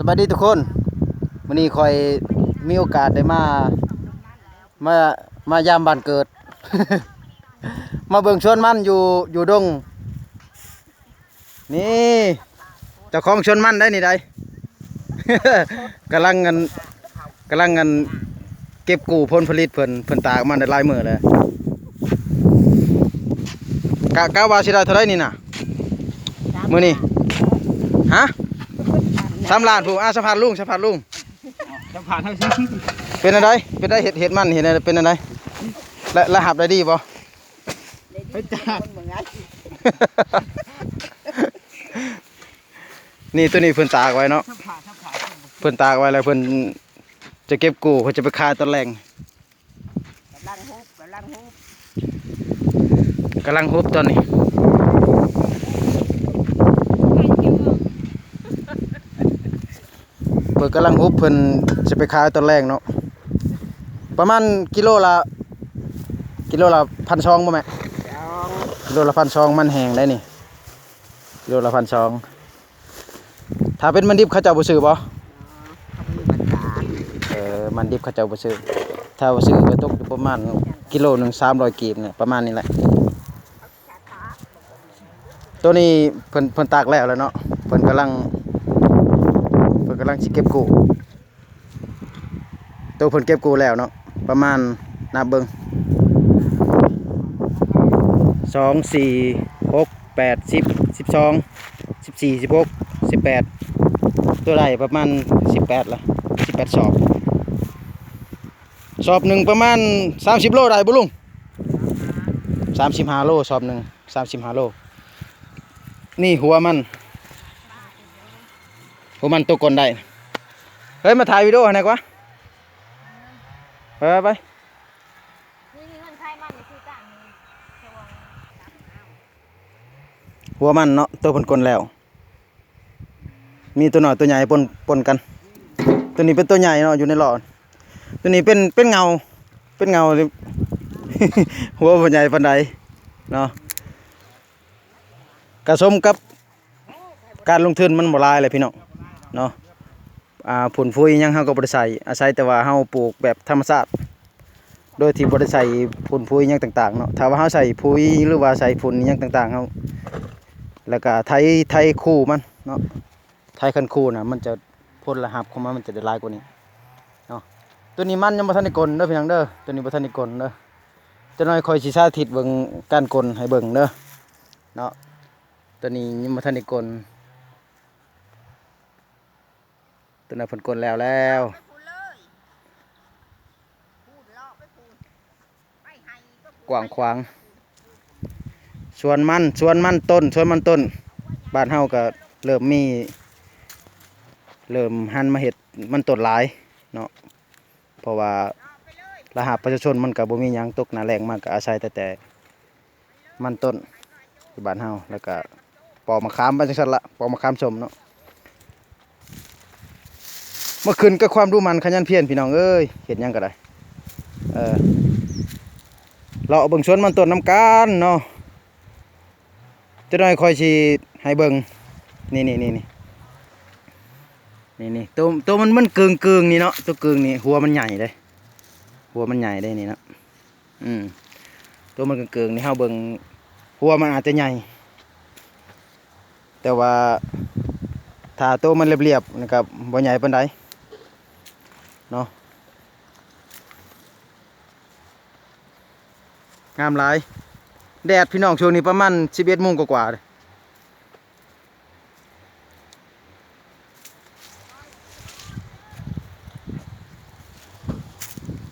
สวัสดีทุกคนวันนี้คอยมีโอกาสได้มายามบ้านเกิด มาเบิ่งชวนมันอยู่ดงนี่เจ้าของชวนมันได้นี่ได้ กำลังเงินเก็บกู้ผลผลิตเพิ่นตากมันได้หลายมื้อเลยกะว่าสิได้เท่าไรนี่น่ะมื้อนี้ฮะ3 ล้านผู้สัมภาษณ์ลุงจะผ่านเท่าไหร่ เป็นอะไรเป็นได้เห็ดมันเห็นอะไรเป็นอะไรและหับได้ดีป่ ไปจัด นี่ตัวนี้เพิ่นตากไว้เนาะเพิ่นตากไว้แล้วเพิ่นจะเก็บกู้เพิ่นจะไปขายตอนแรงกำลังฮุบตอนนี้เพิ่นกำลังฮุบเพิ่นจะไปขายตอนแรงเนาะประมาณกิโลละ1,200บ่แม่กิโลละ1,200มันแห้งได้นี่กิโลละ1,200ถ้าเป็นมันดิบเขาเจ้าบ่ซื้อบ่มันดิบเขาเจ้าบ่ซื้อถ้าบ่ซื้อก็ตกอยู่ประมาณกิโลหนึ่ง300 กีบเนี่ยประมาณนี้แหละตัวนี้เพิ่นตากแล้วเนาะเพิ่นกำลังสิเก็บกู้ตัวเพิ่นเก็บกู้แล้วเนาะประมาณนับเบิ่ง2 4 6 8 10 12 14 16 18ตัวใดประมาณ18ละ18สอบหนึ่งประมาณ30 โลได้บ่ลุง35 โลสอบหนึ่ง35 โลนี่หัวมันตัวกลได้เฮ้ยมาถ่ายวิดีโอให้หน่อยกว่าไปหัวมันเนาะตัวผลกลแล้วมีตัวหน่อยตัวใหญ่ปนกันตัวนี้เป็นตัวใหญ่เนาะอยู่ในหลอดตัวนี้เป็นเงา หัวใหญ่ปานใดเนาะกระสมกับการลงทุนมันบ่หลายเลยพี่น้องเนาะผลฟุ้ยยังเฮาก็บ่ได้ใส่อาศัยแต่ว่าเฮาปลูกแบบธรรมชาติโดยที่บ่ได้ใส่ผลฟุ้ยยังต่างๆเนาะถ้าว่าเฮาใส่ปุ๋ยหรือว่าใส่ผลยังต่างๆเฮาแล้วก็ไทยคู่มันเนาะไทยคันคู่น่ะมันจะผลละหับของมันจะได้หลายกว่านี้เนาะตัวนี้มันยังบ่ทันได้กลเด้อพี่น้องเด้อตัวนี้บ่ทันได้กลเด้อจะน้อยค่อยสิสาธิตเบิ่งการกลให้เบิ่งเด้อเนาะตัวนี้ยังบ่ทันได้กลตัวนั้นเพิ่นกลแล้วกว้างขวางสวนมันต้นบ้านเฮาก็เริ่มหันมาเฮ็ดมันต้นหลายเนาะเพราะว่ารหัสประชาชนมันก็บ่มีหยังตกหน้าแล้งมากก็อาศัยแต่มันต้นที่บ้านเฮาแล้วก็ปอกมะขามไปจังซั่นละปอกมะขามส้มเนาะเมื่อคืนก็ความรู้มันขยันเพียรพี่น้องเอ้ยเฮ็ดหยังก็ได้เราเอาเบิ่งสวนมันต้นน้ำกันเนาะจะน้อยคอยสิให้เบิ่งนี่ตัวมันกึ่งนี่เนาะตัวกึ่งนี่หัวมันใหญ่เลยนี่เนาะตัวมันกึ่งนี่เฮาเบิ่งหัวมันอาจจะใหญ่แต่ว่าถ้าตัวมันเรียบๆนะครับบ่ใหญ่ปานใดเนาะงามหลายแดดพี่น้องช่วงนี้ประมาณ11 โมงกว่าๆเลย